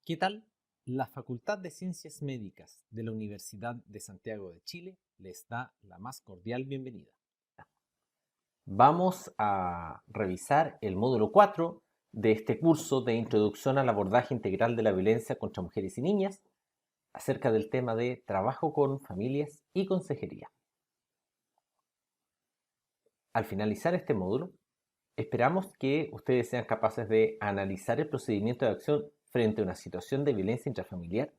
¿Qué tal? La Facultad de Ciencias Médicas de la Universidad de Santiago de Chile les da la más cordial bienvenida. Vamos a revisar el módulo 4 de este curso de Introducción al abordaje integral de la violencia contra mujeres y niñas acerca del tema de trabajo con familias y consejería. Al finalizar este módulo, esperamos que ustedes sean capaces de analizar el procedimiento de acción frente a una situación de violencia intrafamiliar,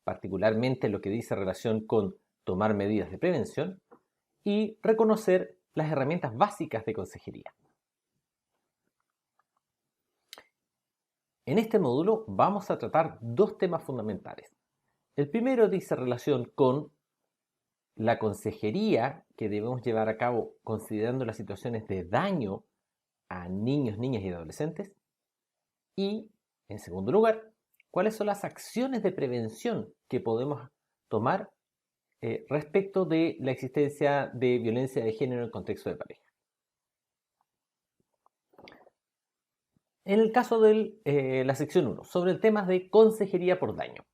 particularmente lo que dice relación con tomar medidas de prevención y reconocer las herramientas básicas de consejería. En este módulo vamos a tratar dos temas fundamentales. El primero dice relación con la consejería que debemos llevar a cabo considerando las situaciones de daño a niños, niñas y adolescentes. Y, en segundo lugar, cuáles son las acciones de prevención que podemos tomar respecto de la existencia de violencia de género en el contexto de pareja. En el caso de la sección 1, sobre el tema de consejería por daño.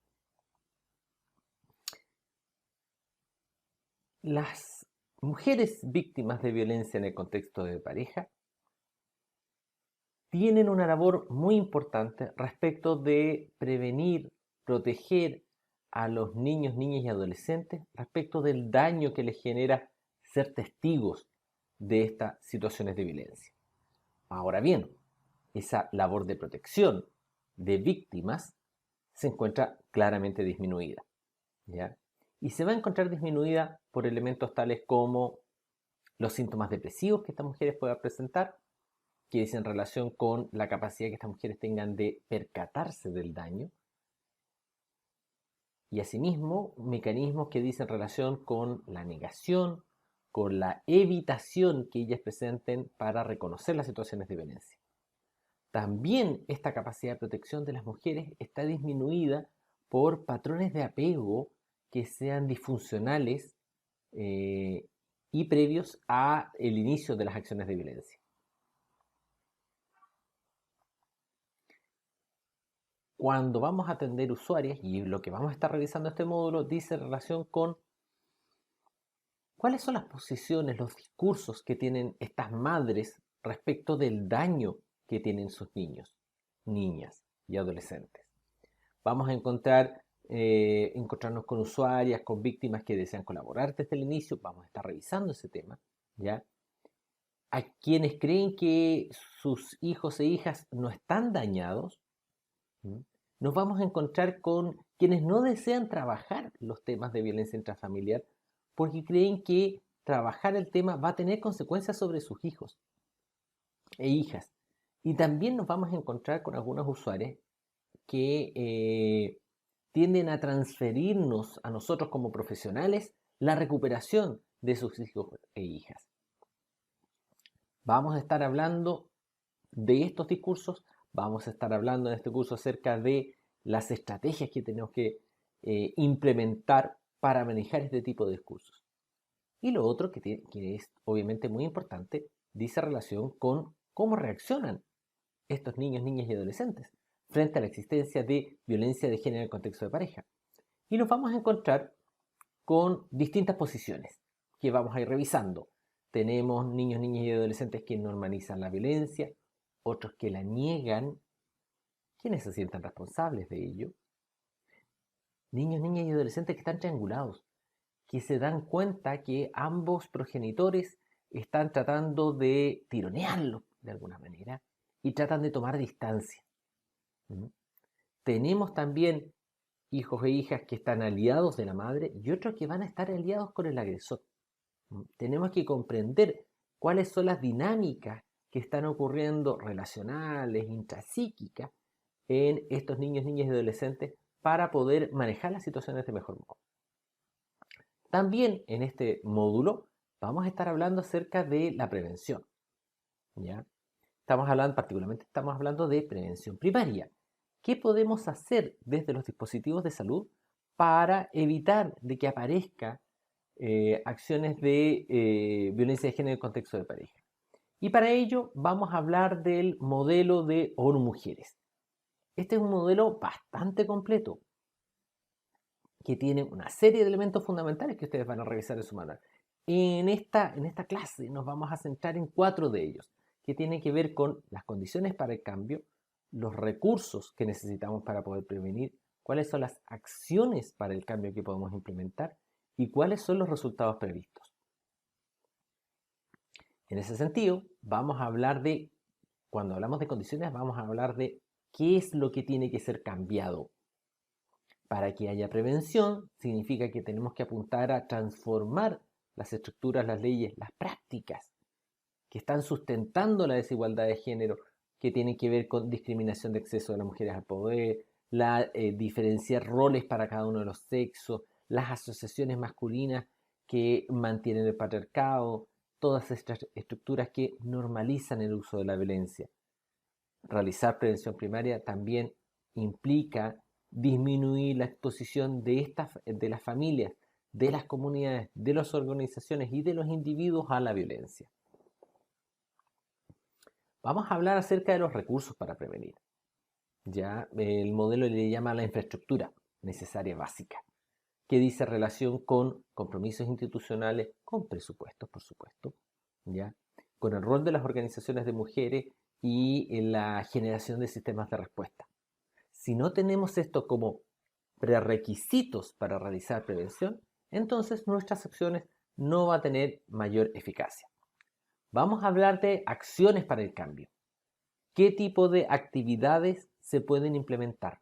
Las mujeres víctimas de violencia en el contexto de pareja tienen una labor muy importante respecto de prevenir, proteger a los niños, niñas y adolescentes respecto del daño que les genera ser testigos de estas situaciones de violencia. Ahora bien, esa labor de protección de víctimas se encuentra claramente disminuida, ¿ya? Y se va a encontrar disminuida por elementos tales como los síntomas depresivos que estas mujeres puedan presentar, que es en relación con la capacidad que estas mujeres tengan de percatarse del daño, y asimismo mecanismos que dicen relación con la negación, con la evitación que ellas presenten para reconocer las situaciones de violencia. También esta capacidad de protección de las mujeres está disminuida por patrones de apego que sean disfuncionales y previos a el inicio de las acciones de violencia. Cuando vamos a atender usuarias, y lo que vamos a estar revisando este módulo dice relación con cuáles son las posiciones, los discursos que tienen estas madres respecto del daño que tienen sus niños, niñas y adolescentes. Vamos a encontrarnos con usuarias, con víctimas que desean colaborar desde el inicio. Vamos a estar revisando ese tema, ¿ya? A quienes creen que sus hijos e hijas no están dañados, ¿m? Nos vamos a encontrar con quienes no desean trabajar los temas de violencia intrafamiliar porque creen que trabajar el tema va a tener consecuencias sobre sus hijos e hijas. Y también nos vamos a encontrar con algunos usuarios que tienden a transferirnos a nosotros como profesionales la recuperación de sus hijos e hijas. Vamos a estar hablando de estos discursos, vamos a estar hablando en este curso acerca de las estrategias que tenemos que implementar para manejar este tipo de discursos. Y lo otro, que es obviamente muy importante, dice relación con cómo reaccionan estos niños, niñas y adolescentes frente a la existencia de violencia de género en el contexto de pareja. Y nos vamos a encontrar con distintas posiciones que vamos a ir revisando. Tenemos niños, niñas y adolescentes que normalizan la violencia, otros que la niegan, quienes se sientan responsables de ello. Niños, niñas y adolescentes que están triangulados, que se dan cuenta que ambos progenitores están tratando de tironearlo de alguna manera y tratan de tomar distancia. ¿Mm? Tenemos también hijos e hijas que están aliados de la madre y otros que van a estar aliados con el agresor. Tenemos que comprender cuáles son las dinámicas que están ocurriendo relacionales, intrapsíquicas, en estos niños, niñas y adolescentes para poder manejar las situaciones de mejor modo. También en este módulo vamos a estar hablando acerca de la prevención, ¿ya? Particularmente estamos hablando de prevención primaria. ¿Qué podemos hacer desde los dispositivos de salud para evitar de que aparezca acciones de violencia de género en el contexto de pareja? Y para ello vamos a hablar del modelo de ONU Mujeres. Este es un modelo bastante completo que tiene una serie de elementos fundamentales que ustedes van a revisar en su manual. En esta clase nos vamos a centrar en 4 de ellos, que tienen que ver con las condiciones para el cambio, los recursos que necesitamos para poder prevenir, cuáles son las acciones para el cambio que podemos implementar y cuáles son los resultados previstos. En ese sentido, vamos a hablar de, cuando hablamos de condiciones, vamos a hablar de qué es lo que tiene que ser cambiado. Para que haya prevención, significa que tenemos que apuntar a transformar las estructuras, las leyes, las prácticas que están sustentando la desigualdad de género, que tienen que ver con discriminación de acceso de las mujeres al poder, diferenciar roles para cada uno de los sexos, las asociaciones masculinas que mantienen el patriarcado, todas estas estructuras que normalizan el uso de la violencia. Realizar prevención primaria también implica disminuir la exposición de las familias, de las comunidades, de las organizaciones y de los individuos a la violencia. Vamos a hablar acerca de los recursos para prevenir. Ya el modelo le llama la infraestructura necesaria básica, que dice relación con compromisos institucionales, con presupuestos, por supuesto, ya, con el rol de las organizaciones de mujeres y en la generación de sistemas de respuesta. Si no tenemos esto como prerequisitos para realizar prevención, entonces nuestras acciones no van a tener mayor eficacia. Vamos a hablar de acciones para el cambio. ¿Qué tipo de actividades se pueden implementar?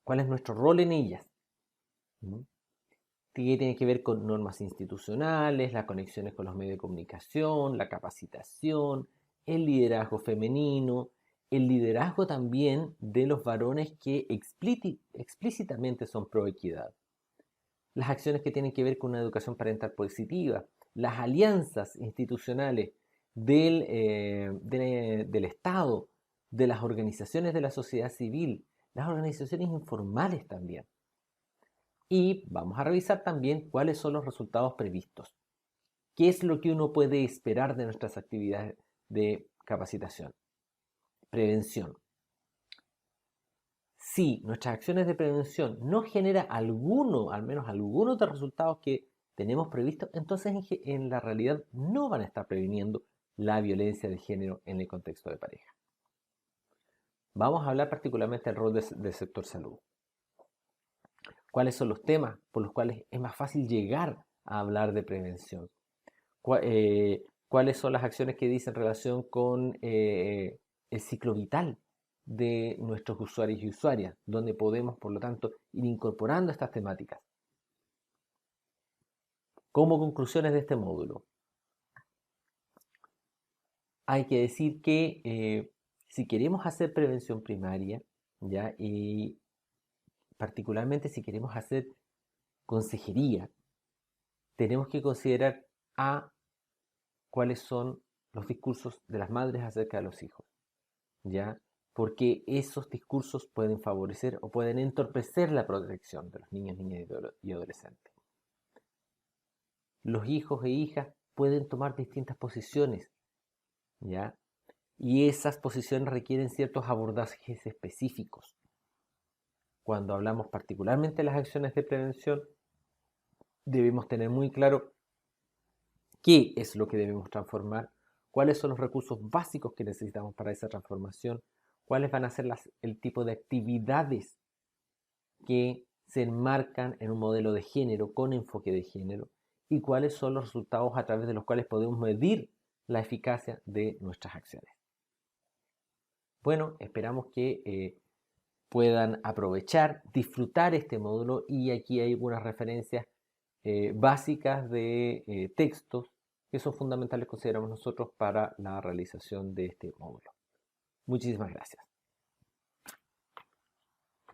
¿Cuál es nuestro rol en ellas? ¿Qué tiene que ver con normas institucionales, las conexiones con los medios de comunicación, la capacitación, el liderazgo femenino, el liderazgo también de los varones que explícitamente son pro equidad, las acciones que tienen que ver con una educación parental positiva, las alianzas institucionales del Estado, de las organizaciones de la sociedad civil, las organizaciones informales también. Y vamos a revisar también cuáles son los resultados previstos. ¿Qué es lo que uno puede esperar de nuestras actividades de capacitación? Prevención. Si nuestras acciones de prevención no generan al menos algunos de los resultados que tenemos previstos, entonces en la realidad no van a estar previniendo la violencia de género en el contexto de pareja. Vamos a hablar particularmente del rol del sector salud. ¿Cuáles son los temas por los cuales es más fácil llegar a hablar de prevención? ¿Cuáles son las acciones que dicen relación con el ciclo vital de nuestros usuarios y usuarias, donde podemos, por lo tanto, ir incorporando estas temáticas? Como conclusiones de este módulo, hay que decir que si queremos hacer prevención primaria, ¿ya? Y particularmente si queremos hacer consejería, tenemos que considerar cuáles son los discursos de las madres acerca de los hijos, ¿ya? Porque esos discursos pueden favorecer o pueden entorpecer la protección de los niños, niñas y adolescentes. Los hijos e hijas pueden tomar distintas posiciones, ¿ya? Y esas posiciones requieren ciertos abordajes específicos. Cuando hablamos particularmente de las acciones de prevención, debemos tener muy claro qué es lo que debemos transformar, cuáles son los recursos básicos que necesitamos para esa transformación, cuáles van a ser el tipo de actividades que se enmarcan en un modelo de género con enfoque de género y cuáles son los resultados a través de los cuales podemos medir la eficacia de nuestras acciones. Bueno, esperamos que puedan aprovechar, disfrutar este módulo y aquí hay algunas referencias básicas de textos que son fundamentales, consideramos nosotros, para la realización de este módulo. Muchísimas gracias.